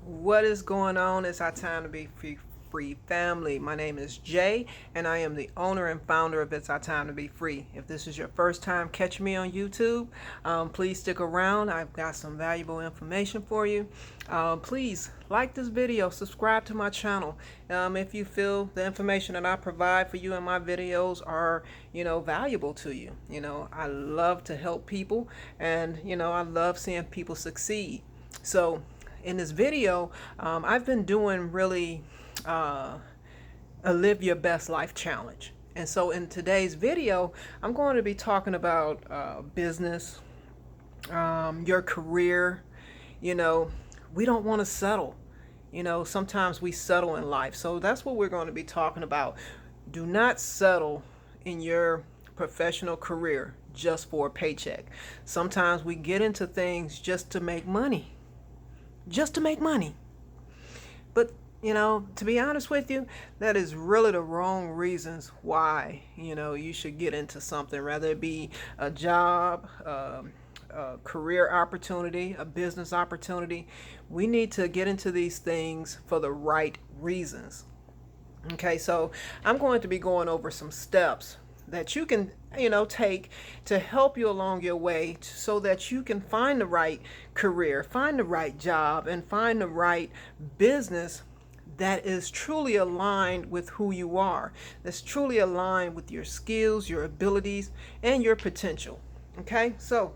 What is going on? It's our time to be free family. My name is Jay, and I am the owner and founder of It's Our Time to Be Free. If this is your first time catching me on YouTube, please stick around. I've got some valuable information for you. Please like this video, subscribe to my channel. If you feel the information that I provide for you in my videos are, valuable to you. I love to help people, and, I love seeing people succeed. So, in this video, I've been doing really a Live Your Best Life challenge. And so in today's video, I'm going to be talking about business, your career. We don't want to settle. Sometimes we settle in life. So that's what we're going to be talking about. Do not settle in your professional career just for a paycheck. Sometimes we get into things just to make money. Just to make money. But, to be honest with you, that is really the wrong reasons why, you should get into something, rather it be a job, a career opportunity, a business opportunity. We need to get into these things for the right reasons. Okay, so I'm going to be going over some steps that you can take to help you along your way so that you can find the right career, find the right job, and find the right business that is truly aligned with who you are, that's truly aligned with your skills, your abilities, and your potential. Okay, so,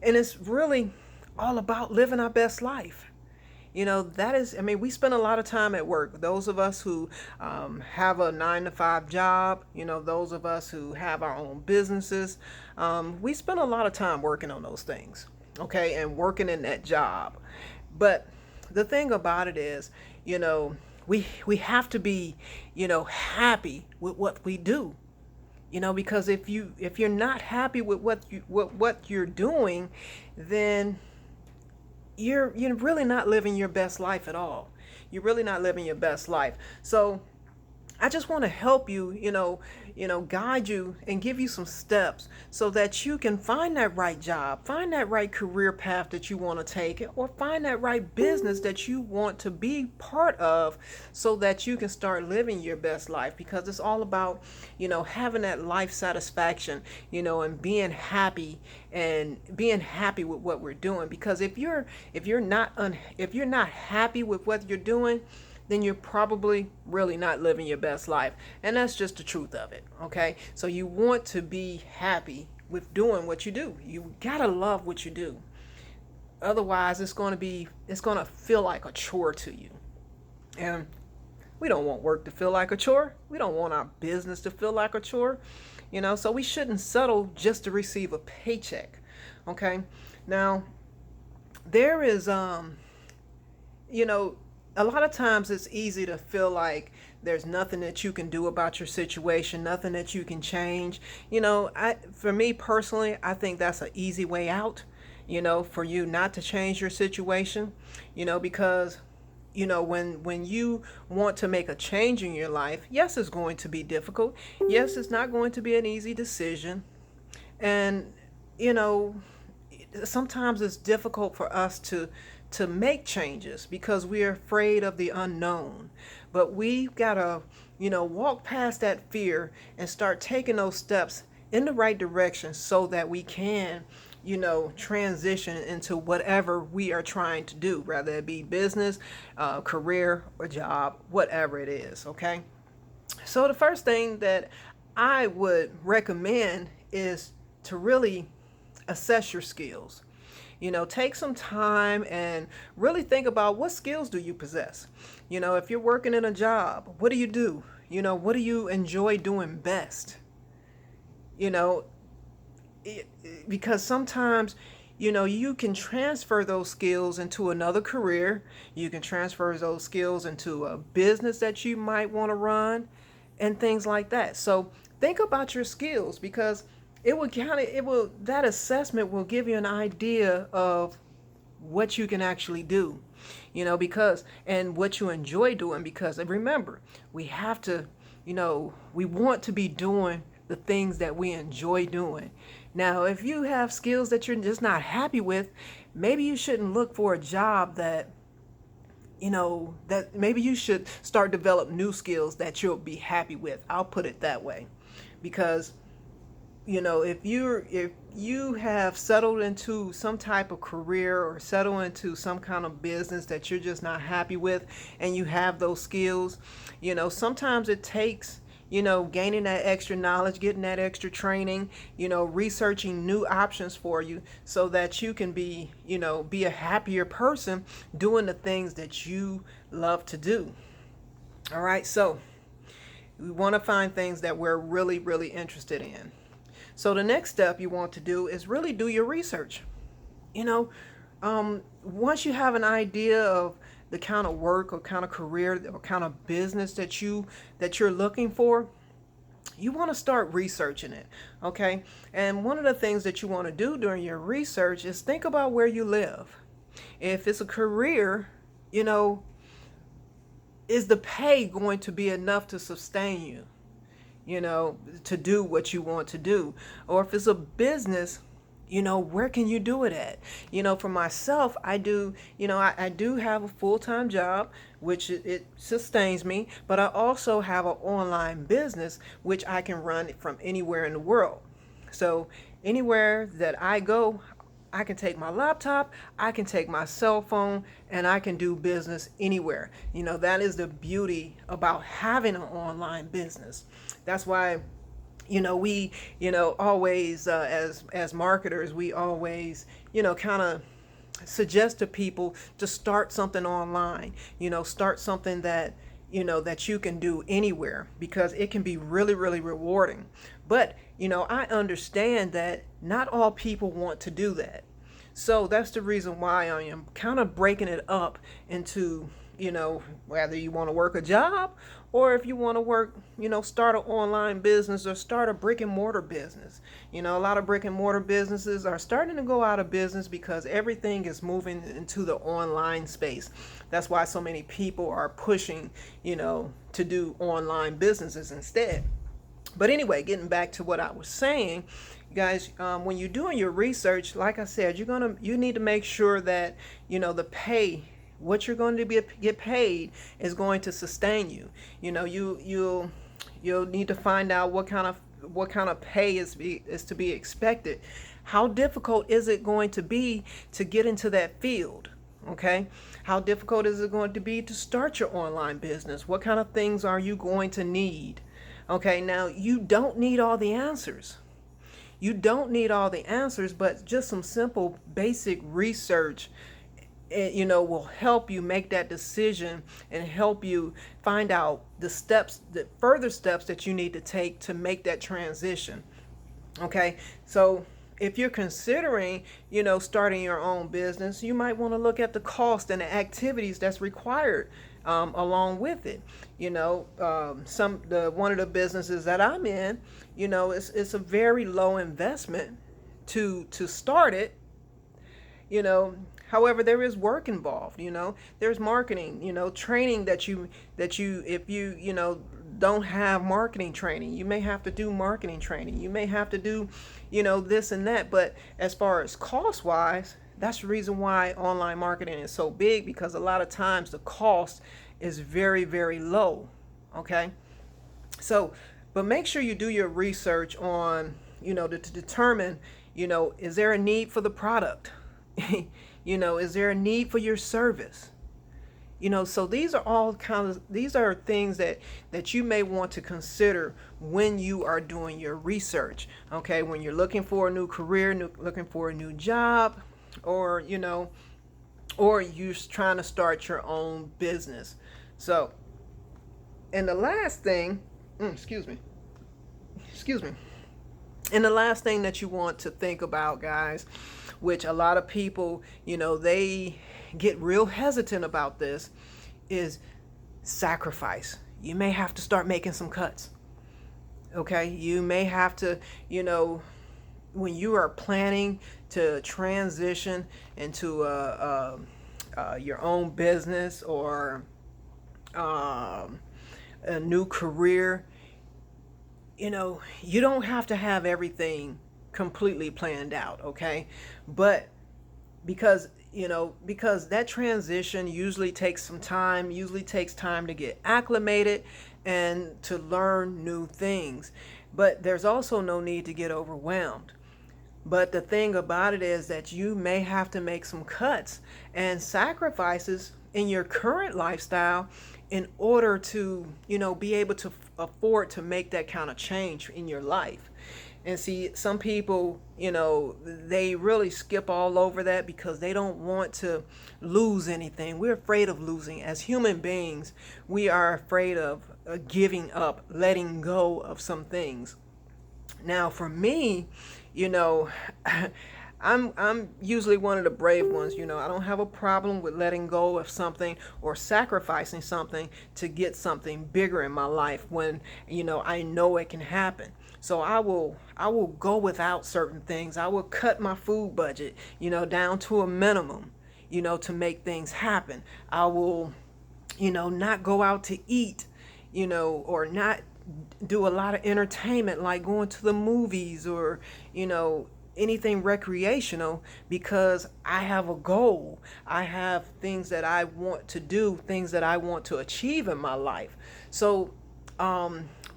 and it's really all about living our best life. We spend a lot of time at work. Those of us who have a 9-to-5 job, those of us who have our own businesses, we spend a lot of time working on those things, okay, and working in that job. But the thing about it is, we have to be, happy with what we do. Because if you're not happy with what you're doing, then you're really not living your best life at all. You're really not living your best life. So I just want to help you, guide you and give you some steps so that you can find that right job, find that right career path that you want to take, or find that right business that you want to be part of so that you can start living your best life, because it's all about, having that life satisfaction, and being happy with what we're doing. Because if you're not happy with what you're doing, then you're probably really not living your best life. And that's just the truth of it, okay? So you want to be happy with doing what you do. You gotta love what you do. Otherwise, it's gonna feel like a chore to you. And we don't want work to feel like a chore. We don't want our business to feel like a chore. So we shouldn't settle just to receive a paycheck, okay? Now, there is, a lot of times it's easy to feel like there's nothing that you can do about your situation, nothing that you can change. For me personally, I think that's an easy way out, for you not to change your situation, because, when you want to make a change in your life, yes, it's going to be difficult. Yes, it's not going to be an easy decision. And, sometimes it's difficult for us to make changes because we're afraid of the unknown. But we've got to, walk past that fear and start taking those steps in the right direction so that we can, transition into whatever we are trying to do, whether it be business, career, or job, whatever it is, okay? So the first thing that I would recommend is to really assess your skills. Take some time and really think about what skills do you possess. If you're working in a job, what do you do? What do you enjoy doing best? Because sometimes, you can transfer those skills into another career. You can transfer those skills into a business that you might want to run and things like that. So think about your skills, because that assessment will give you an idea of what you can actually do, and what you enjoy doing. Because remember, we have to, we want to be doing the things that we enjoy doing. Now, if you have skills that you're just not happy with, maybe you shouldn't look for a job that that maybe you should start develop new skills that you'll be happy with. I'll put it that way. Because if you have settled into some type of career or settle into some kind of business that you're just not happy with, and you have those skills, sometimes it takes gaining that extra knowledge, getting that extra training, researching new options for you so that you can be a happier person doing the things that you love to do. All right, so we want to find things that we're really, really interested in. So the next step you want to do is really do your research. Once you have an idea of the kind of work or kind of career or kind of business that you're looking for, you want to start researching it. Okay. And one of the things that you want to do during your research is think about where you live. If it's a career, is the pay going to be enough to sustain you, to do what you want to do? Or if it's a business, where can you do it at? For myself, I do, I do have a full-time job, which it sustains me, but I also have an online business, which I can run from anywhere in the world. So anywhere that I go, I can take my laptop, I can take my cell phone, and I can do business anywhere. That is the beauty about having an online business. That's why, we, always, as marketers, we always, kind of suggest to people to start something online, start something that, that you can do anywhere, because it can be really, really rewarding. But, I understand that not all people want to do that. So that's the reason why I am kind of breaking it up into, whether you want to work a job or if you want to work, start an online business or start a brick and mortar business. A lot of brick and mortar businesses are starting to go out of business because everything is moving into the online space. That's why so many people are pushing, to do online businesses instead. But anyway, getting back to what I was saying, guys, when you're doing your research, like I said, you need to make sure that the pay, what you're going to get paid, is going to sustain you. You'll need to find out what kind of pay is to be expected. How difficult is it going to be to get into that field? Okay, how difficult is it going to be to start your online business? What kind of things are you going to need? Okay, now you don't need all the answers. You don't need all the answers, but just some simple basic research, will help you make that decision and help you find out the further steps that you need to take to make that transition. Okay, so if you're considering, starting your own business, you might want to look at the cost and the activities that's required along with it. One of the businesses that I'm in, it's a very low investment to start it. However, there is work involved. There's marketing, training that you if you don't have marketing training, you may have to do marketing training. You may have to do, this and that. But as far as cost wise, that's the reason why online marketing is so big, because a lot of times the cost is very, very low. Okay. So, but make sure you do your research on, to determine, is there a need for the product? Is there a need for your service? So these are things that you may want to consider when you are doing your research. Okay, when you're looking for a new career, looking for a new job, or or you're trying to start your own business. So, and the last thing, excuse me. And the last thing that you want to think about, guys, which a lot of people, they get real hesitant about this, is sacrifice. You may have to start making some cuts. Okay, you may have to, when you are planning to transition into your own business or a new career, you don't have to have everything completely planned out, okay? But because, because that transition usually takes some time, usually takes time to get acclimated and to learn new things. But there's also no need to get overwhelmed. But the thing about it is that you may have to make some cuts and sacrifices in your current lifestyle in order to, be able to afford to make that kind of change in your life. And see, some people, they really skip all over that because they don't want to lose anything. We're afraid of losing. As human beings, we are afraid of giving up, letting go of some things. Now, for me, you know, I'm usually one of the brave ones. I don't have a problem with letting go of something or sacrificing something to get something bigger in my life when, I know it can happen. So I will go without certain things. I will cut my food budget, down to a minimum, to make things happen. I will, not go out to eat, or not do a lot of entertainment like going to the movies or anything recreational, because I have a goal. I have things that I want to do, things that I want to achieve in my life. So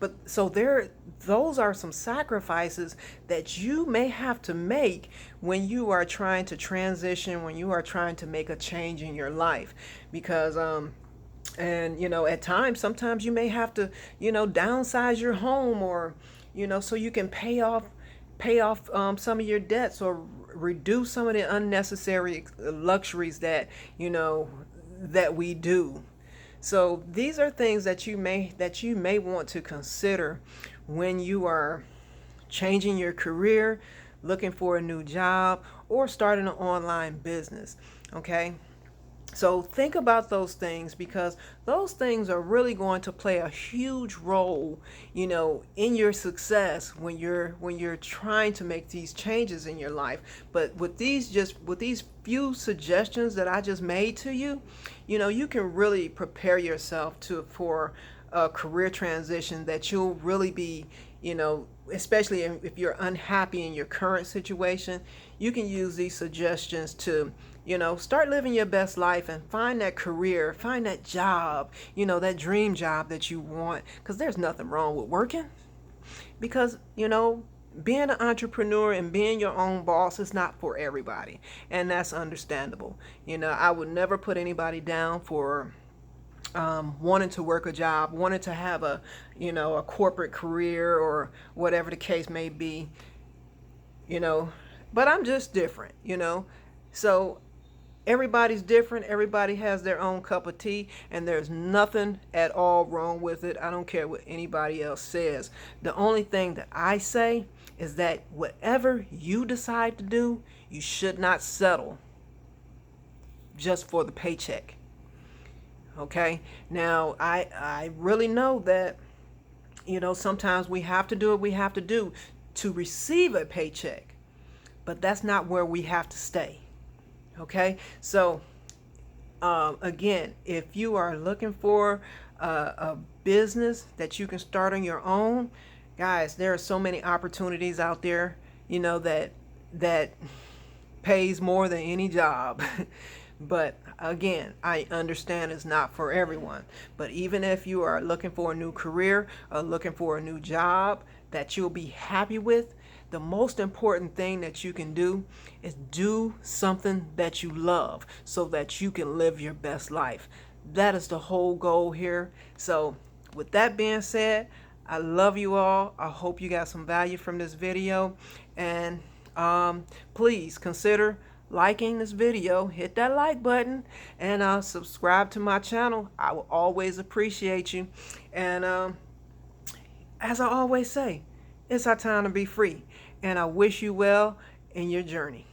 but so there, those are some sacrifices that you may have to make when you are trying to transition, when you are trying to make a change in your life. Because and at times, sometimes you may have to downsize your home, or so you can pay off some of your debts, or reduce some of the unnecessary luxuries that we do. So these are things that you may want to consider when you are changing your career, looking for a new job, or starting an online business. Okay? So think about those things, because those things are really going to play a huge role, in your success when you're trying to make these changes in your life. But with these few suggestions that I just made to you, you can really prepare yourself for a career transition that you'll really be, especially if you're unhappy in your current situation. You can use these suggestions to start living your best life and find that career, find that job, that dream job that you want. Because there's nothing wrong with working. Because, being an entrepreneur and being your own boss is not for everybody. And that's understandable. I would never put anybody down for wanting to work a job, wanting to have a corporate career, or whatever the case may be, but I'm just different. So everybody's different. Everybody has their own cup of tea, and there's nothing at all wrong with it. I don't care what anybody else says. The only thing that I say is that whatever you decide to do, you should not settle just for the paycheck. Okay? Now, I really know that, sometimes we have to do what we have to do to receive a paycheck, but that's not where we have to stay. Okay, so again, if you are looking for a business that you can start on your own, guys, there are so many opportunities out there, that pays more than any job. But again, I understand it's not for everyone. But even if you are looking for a new career or looking for a new job that you'll be happy with, the most important thing that you can do is do something that you love so that you can live your best life. That is the whole goal here. So with that being said, I love you all. I hope you got some value from this video. And please consider liking this video. Hit that like button, and subscribe to my channel. I will always appreciate you. And as I always say, it's our time to be free. And I wish you well in your journey.